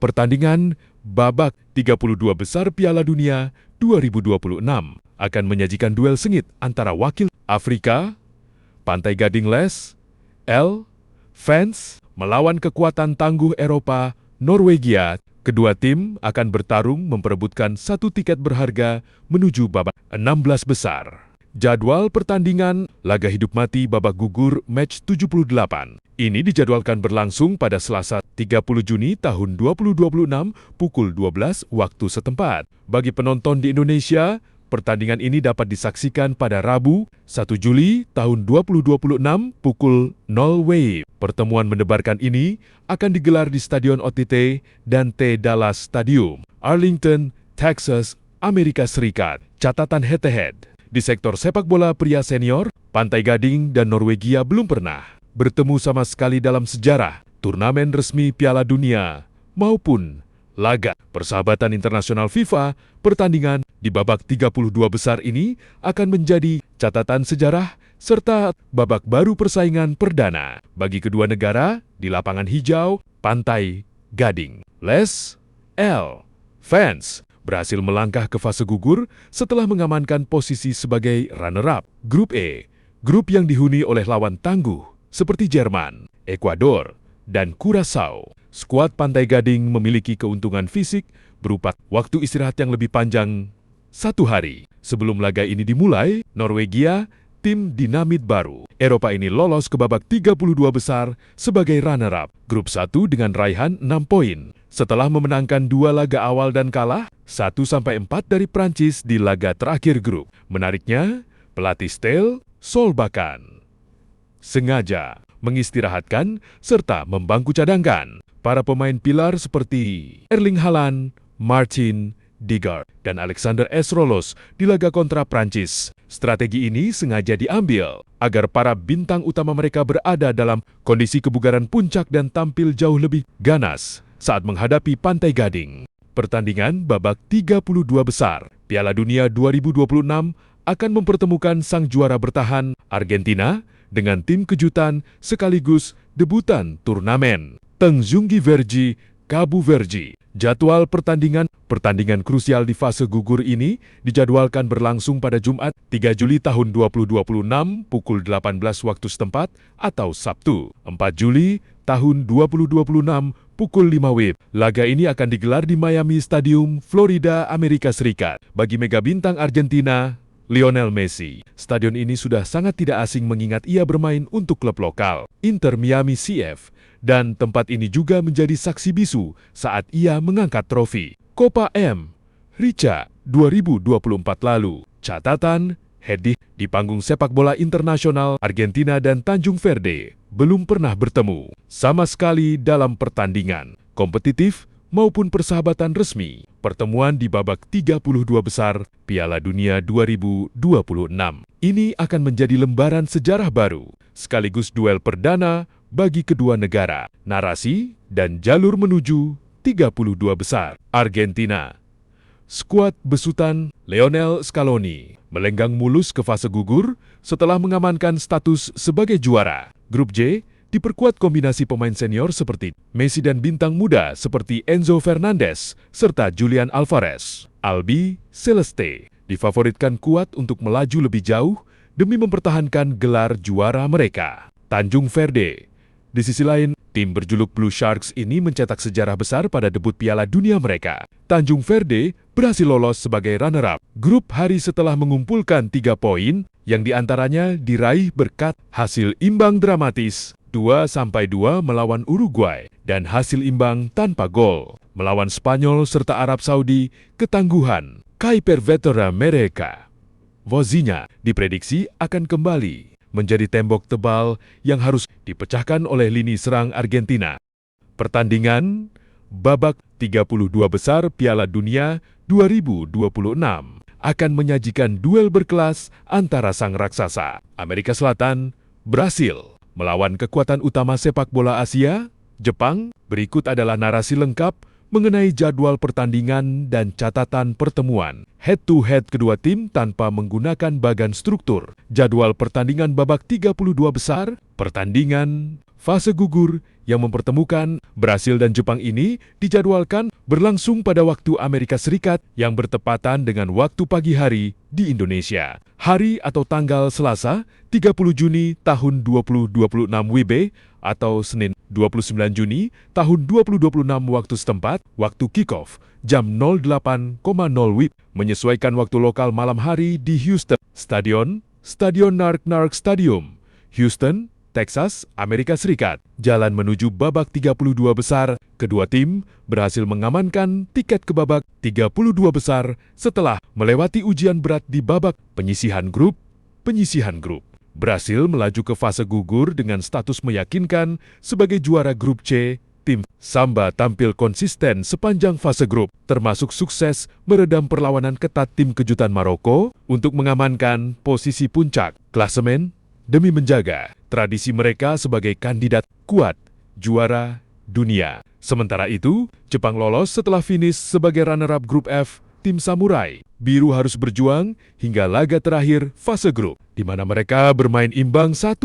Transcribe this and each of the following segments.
Pertandingan babak 32 besar Piala Dunia 2026 akan menyajikan duel sengit antara wakil Afrika, Pantai Gading Les, Fans, melawan kekuatan tangguh Eropa, Norwegia. Kedua tim akan bertarung memperebutkan satu tiket berharga menuju babak 16 besar. Jadwal pertandingan laga hidup mati babak gugur match 78. Ini dijadwalkan berlangsung pada Selasa 30 Juni tahun 2026 pukul 12 waktu setempat. Bagi penonton di Indonesia, pertandingan ini dapat disaksikan pada Rabu 1 Juli tahun 2026 pukul 0 WIB. Pertemuan mendebarkan ini akan digelar di Stadion OTT dan T. Dallas Stadium, Arlington, Texas, Amerika Serikat. Catatan head-to-head. Di sektor sepak bola pria senior, Pantai Gading dan Norwegia belum pernah bertemu sama sekali dalam sejarah turnamen resmi Piala Dunia maupun laga persahabatan internasional FIFA. Pertandingan di babak 32 besar ini akan menjadi catatan sejarah serta babak baru persaingan perdana bagi kedua negara di lapangan hijau Pantai Gading. Les Fans berhasil melangkah ke fase gugur setelah mengamankan posisi sebagai runner-up. Grup E, grup yang dihuni oleh lawan tangguh seperti Jerman, Ekuador, dan Curaçao. Skuad Pantai Gading memiliki keuntungan fisik berupa waktu istirahat yang lebih panjang 1 hari. Sebelum laga ini dimulai, Norwegia, tim dinamit baru Eropa ini lolos ke babak 32 besar sebagai runner-up. Grup 1 dengan raihan 6 poin. Setelah memenangkan 2 laga awal dan kalah 1-4 dari Prancis di laga terakhir grup. Menariknya, pelatih Ståle Solbakken sengaja mengistirahatkan serta membangku cadangkan para pemain pilar seperti Erling Haaland, Martin Odegaard, dan Alexander Sørloth di laga kontra Prancis. Strategi ini sengaja diambil agar para bintang utama mereka berada dalam kondisi kebugaran puncak dan tampil jauh lebih ganas saat menghadapi Pantai Gading. Pertandingan babak 32 besar Piala Dunia 2026 akan mempertemukan sang juara bertahan Argentina dengan tim kejutan sekaligus debutan turnamen Tanjung Verji, Cabo Verde. Jadwal pertandingan krusial di fase gugur ini dijadwalkan berlangsung pada Jumat 3 Juli tahun 2026 pukul 18 waktu setempat atau Sabtu 4 Juli tahun 2026 pukul 5 WIB. Laga ini akan digelar di Miami Stadium, Florida, Amerika Serikat. Bagi mega bintang Argentina, Lionel Messi, stadion ini sudah sangat tidak asing mengingat ia bermain untuk klub lokal, Inter Miami CF. Dan tempat ini juga menjadi saksi bisu saat ia mengangkat trofi Copa Rica 2024 lalu. Catatan, di panggung sepak bola internasional, Argentina dan Tanjung Verde belum pernah bertemu sama sekali dalam pertandingan kompetitif maupun persahabatan resmi. Pertemuan di babak 32 besar Piala Dunia 2026 ini akan menjadi lembaran sejarah baru, sekaligus duel perdana bagi kedua negara, narasi dan jalur menuju 32 besar. Argentina, skuad besutan Lionel Scaloni, melenggang mulus ke fase gugur setelah mengamankan status sebagai juara. Grup J diperkuat kombinasi pemain senior seperti Messi dan bintang muda seperti Enzo Fernandez serta Julian Alvarez. Albi Celeste difavoritkan kuat untuk melaju lebih jauh demi mempertahankan gelar juara mereka. Tanjung Verde, di sisi lain, tim berjuluk Blue Sharks ini mencetak sejarah besar pada debut Piala Dunia mereka. Tanjung Verde berhasil lolos sebagai runner-up grup hari setelah mengumpulkan 3 poin yang diantaranya diraih berkat hasil imbang dramatis 2-2 melawan Uruguay dan hasil imbang tanpa gol melawan Spanyol serta Arab Saudi. Ketangguhan kiper veteran mereka, Vozinha, diprediksi akan kembali menjadi tembok tebal yang harus dipecahkan oleh lini serang Argentina. Pertandingan babak 32 besar Piala Dunia 2026 akan menyajikan duel berkelas antara sang raksasa Amerika Selatan, Brasil, melawan kekuatan utama sepak bola Asia, Jepang. Berikut adalah narasi lengkap mengenai jadwal pertandingan dan catatan pertemuan. Head-to-head kedua tim tanpa menggunakan bagan struktur. Jadwal pertandingan babak 32 besar, pertandingan fase gugur yang mempertemukan Brasil dan Jepang ini dijadwalkan berlangsung pada waktu Amerika Serikat yang bertepatan dengan waktu pagi hari di Indonesia. Hari atau tanggal Selasa 30 Juni tahun 2026 WIB atau Senin 29 Juni tahun 2026 waktu setempat, waktu kick-off jam 08.00 WIB, menyesuaikan waktu lokal malam hari di Houston. Stadion Nark Stadium, Houston, Texas, Amerika Serikat. Jalan menuju babak 32 besar, kedua tim berhasil mengamankan tiket ke babak 32 besar setelah melewati ujian berat di babak penyisihan grup. Brasil melaju ke fase gugur dengan status meyakinkan sebagai juara grup C. Tim Samba tampil konsisten sepanjang fase grup, termasuk sukses meredam perlawanan ketat tim kejutan Maroko untuk mengamankan posisi puncak klasemen demi menjaga tradisi mereka sebagai kandidat kuat juara dunia. Sementara itu, Jepang lolos setelah finish sebagai runner-up grup F. Tim Samurai Biru harus berjuang hingga laga terakhir fase grup, di mana mereka bermain imbang 1-1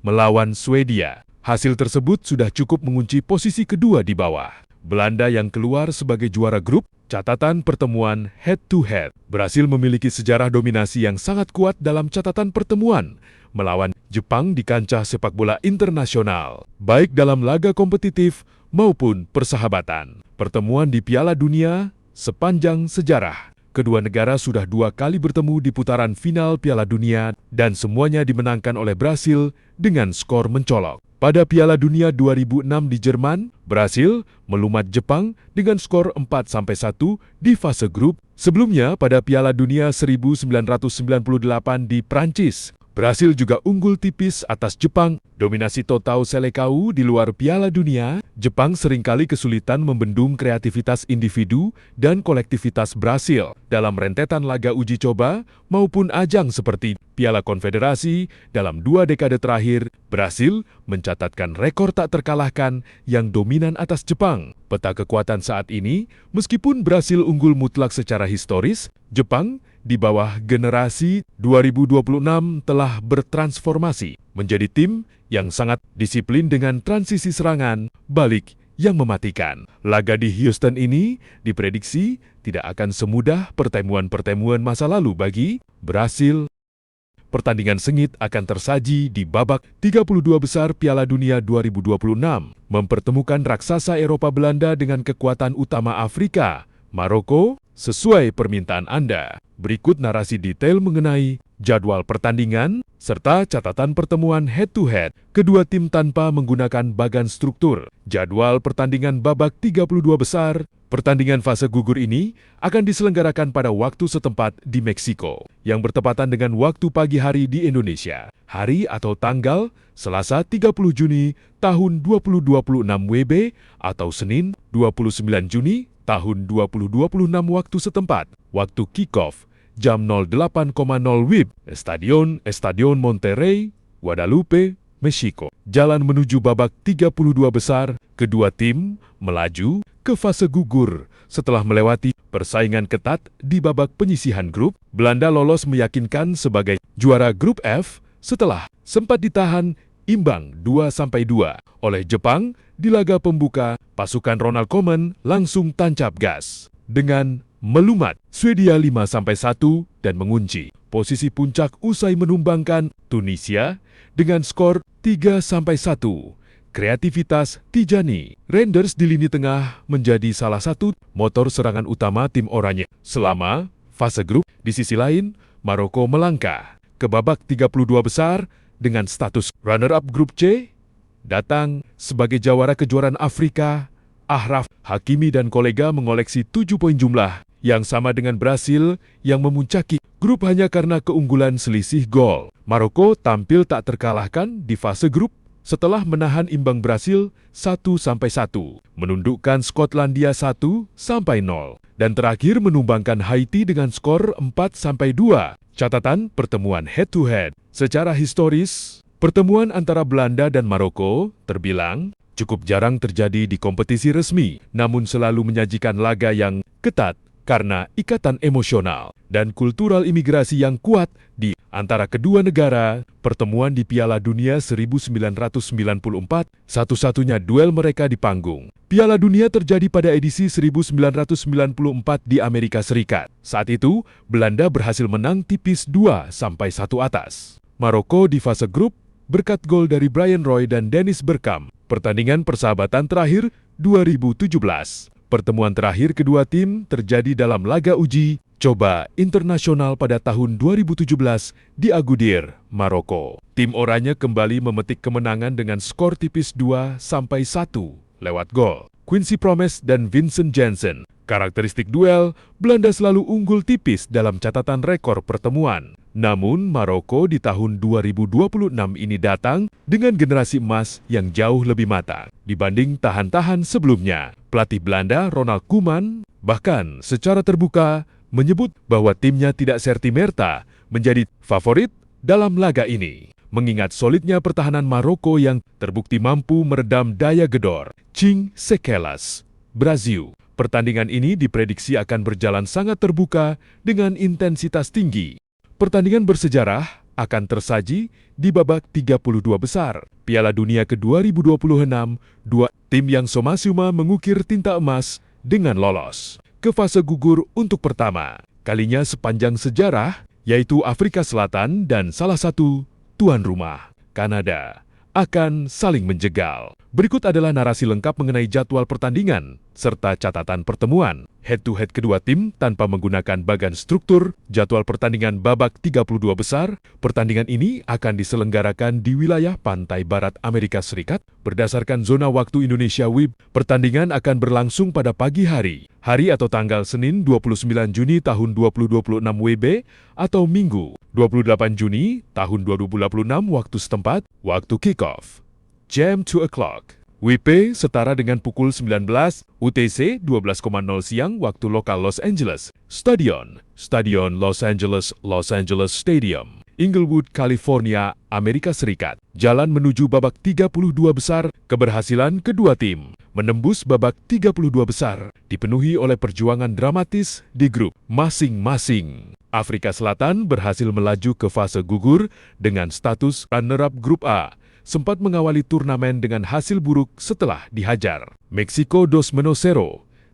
melawan Swedia. Hasil tersebut sudah cukup mengunci posisi kedua di bawah. Belanda yang keluar sebagai juara grup, catatan pertemuan head-to-head. Brasil memiliki sejarah dominasi yang sangat kuat dalam catatan pertemuan melawan Jepang di kancah sepak bola internasional, baik dalam laga kompetitif maupun persahabatan. Pertemuan di Piala Dunia sepanjang sejarah. Kedua negara sudah 2 kali bertemu di putaran final Piala Dunia dan semuanya dimenangkan oleh Brasil dengan skor mencolok. Pada Piala Dunia 2006 di Jerman, Brasil melumat Jepang dengan skor 4-1 di fase grup. Sebelumnya pada Piala Dunia 1998 di Prancis, Brasil juga unggul tipis atas Jepang. Dominasi total Selekau di luar Piala Dunia, Jepang seringkali kesulitan membendung kreativitas individu dan kolektivitas Brasil dalam rentetan laga uji coba maupun ajang seperti Piala Konfederasi. Dalam 2 dekade terakhir, Brasil mencatatkan rekor tak terkalahkan yang dominan atas Jepang. Peta kekuatan saat ini, meskipun Brasil unggul mutlak secara historis, Jepang di bawah generasi 2026 telah bertransformasi menjadi tim yang sangat disiplin dengan transisi serangan balik yang mematikan. Laga di Houston ini diprediksi tidak akan semudah pertemuan-pertemuan masa lalu bagi Brasil. Pertandingan sengit akan tersaji di babak 32 besar Piala Dunia 2026, mempertemukan raksasa Eropa Belanda dengan kekuatan utama Afrika, Maroko. Sesuai permintaan Anda, berikut narasi detail mengenai jadwal pertandingan serta catatan pertemuan head-to-head kedua tim tanpa menggunakan bagan struktur. Jadwal pertandingan babak 32 besar, pertandingan fase gugur ini akan diselenggarakan pada waktu setempat di Meksiko, yang bertepatan dengan waktu pagi hari di Indonesia. Hari atau tanggal Selasa 30 Juni tahun 2026 WIB atau Senin 29 Juni tahun 2026 waktu setempat, waktu kick-off jam 08.00 WIB, Stadion Monterrey, Guadalupe, Meksiko. Jalan menuju babak 32 besar, kedua tim melaju ke fase gugur setelah melewati persaingan ketat di babak penyisihan grup. Belanda lolos meyakinkan sebagai juara grup F setelah sempat ditahan imbang 2-2 oleh Jepang. Di laga pembuka, pasukan Ronald Koeman langsung tancap gas dengan melumat Swedia 5-1 dan mengunci posisi puncak usai menumbangkan Tunisia dengan skor 3-1. Kreativitas Tijani Randers di lini tengah menjadi salah satu motor serangan utama tim oranye selama fase grup. Di sisi lain, Maroko melangkah ke babak 32 besar dengan status runner-up grup C. Datang sebagai jawara kejuaraan Afrika, Achraf Hakimi dan kolega mengoleksi 7 poin jumlah yang sama dengan Brasil yang memuncaki grup hanya karena keunggulan selisih gol. Maroko tampil tak terkalahkan di fase grup setelah menahan imbang Brasil 1-1, menundukkan Skotlandia 1-0, dan terakhir menumbangkan Haiti dengan skor 4-2. Catatan pertemuan head-to-head. Secara historis, pertemuan antara Belanda dan Maroko terbilang cukup jarang terjadi di kompetisi resmi, namun selalu menyajikan laga yang ketat karena ikatan emosional dan kultural imigrasi yang kuat di antara kedua negara. Pertemuan di Piala Dunia 1994, satu-satunya duel mereka di panggung. Piala Dunia terjadi pada edisi 1994 di Amerika Serikat. Saat itu, Belanda berhasil menang tipis 2-1 atas Maroko di fase grup berkat gol dari Brian Roy dan Dennis Bergkamp. Pertandingan persahabatan terakhir 2017. Pertemuan terakhir kedua tim terjadi dalam laga uji coba internasional pada tahun 2017 di Agadir, Maroko. Tim oranye kembali memetik kemenangan dengan skor tipis 2-1 lewat gol Quincy Promes dan Vincent Janssen. Karakteristik duel, Belanda selalu unggul tipis dalam catatan rekor pertemuan. Namun, Maroko di tahun 2026 ini datang dengan generasi emas yang jauh lebih matang dibanding tahan-tahan sebelumnya. Pelatih Belanda, Ronald Koeman, bahkan secara terbuka menyebut bahwa timnya tidak serta-merta menjadi favorit dalam laga ini, mengingat solidnya pertahanan Maroko yang terbukti mampu meredam daya gedor Cing Sekelas, Brazil. Pertandingan ini diprediksi akan berjalan sangat terbuka dengan intensitas tinggi. Pertandingan bersejarah akan tersaji di babak 32 besar. Piala Dunia ke-2026, dua tim yang soma-suma mengukir tinta emas dengan lolos ke fase gugur untuk pertama kalinya sepanjang sejarah, yaitu Afrika Selatan dan salah satu tuan rumah, Kanada, akan saling menjegal. Berikut adalah narasi lengkap mengenai jadwal pertandingan serta catatan pertemuan head-to-head kedua tim tanpa menggunakan bagan struktur. Jadwal pertandingan babak 32 besar. Pertandingan ini akan diselenggarakan di wilayah pantai barat Amerika Serikat berdasarkan zona waktu Indonesia WIB. Pertandingan akan berlangsung pada pagi hari atau tanggal Senin 29 Juni tahun 2026 WIB atau Minggu 28 Juni tahun 2026 waktu setempat, waktu kick-off jam 2 o'clock. WIB setara dengan pukul 19 UTC 12.00 siang waktu lokal Los Angeles. Stadion Los Angeles Stadium, Inglewood, California, Amerika Serikat. Jalan menuju babak 32 besar. Keberhasilan kedua tim menembus babak 32 besar dipenuhi oleh perjuangan dramatis di grup masing-masing. Afrika Selatan berhasil melaju ke fase gugur dengan status runner-up grup A, sempat mengawali turnamen dengan hasil buruk setelah dihajar Meksiko 2-0.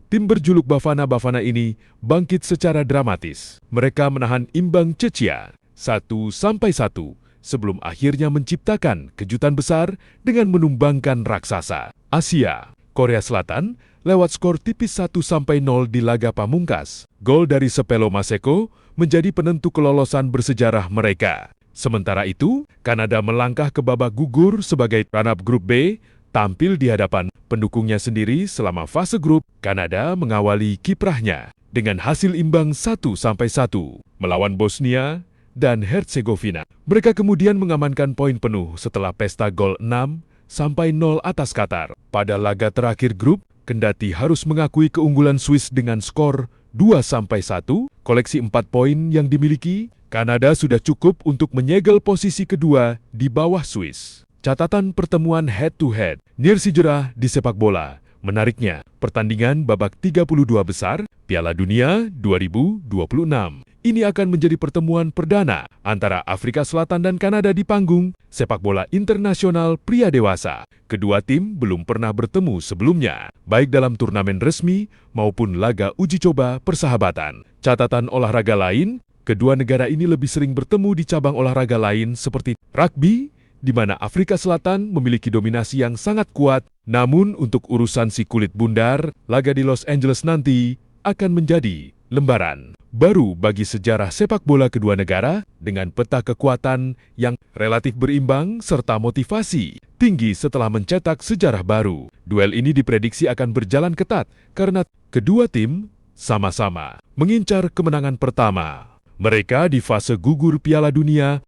Tim berjuluk Bafana ini bangkit secara dramatis. Mereka menahan imbang Czechia 1-1 sebelum akhirnya menciptakan kejutan besar dengan menumbangkan raksasa Asia, Korea Selatan, lewat skor tipis 1-0 di laga pamungkas. Gol dari Sepelo Maseko menjadi penentu kelolosan bersejarah mereka. Sementara itu, Kanada melangkah ke babak gugur sebagai runner-up grup B, tampil di hadapan pendukungnya sendiri selama fase grup. Kanada mengawali kiprahnya dengan hasil imbang 1-1 melawan Bosnia dan Herzegovina. Mereka kemudian mengamankan poin penuh setelah pesta gol 6-0 atas Qatar. Pada laga terakhir grup, kendati harus mengakui keunggulan Swiss dengan skor 2-1, koleksi 4 poin yang dimiliki, Kanada sudah cukup untuk menyegel posisi kedua di bawah Swiss. Catatan pertemuan head-to-head, nirsijerah di sepak bola. Menariknya, pertandingan babak 32 besar Piala Dunia 2026. Ini akan menjadi pertemuan perdana antara Afrika Selatan dan Kanada di panggung sepak bola internasional pria dewasa. Kedua tim belum pernah bertemu sebelumnya, baik dalam turnamen resmi maupun laga uji coba persahabatan. Catatan olahraga lain, kedua negara ini lebih sering bertemu di cabang olahraga lain seperti rugby, di mana Afrika Selatan memiliki dominasi yang sangat kuat. Namun untuk urusan si kulit bundar, laga di Los Angeles nanti akan menjadi lembaran baru bagi sejarah sepak bola kedua negara dengan peta kekuatan yang relatif berimbang serta motivasi tinggi setelah mencetak sejarah baru. Duel ini diprediksi akan berjalan ketat karena kedua tim sama-sama mengincar kemenangan pertama mereka di fase gugur Piala Dunia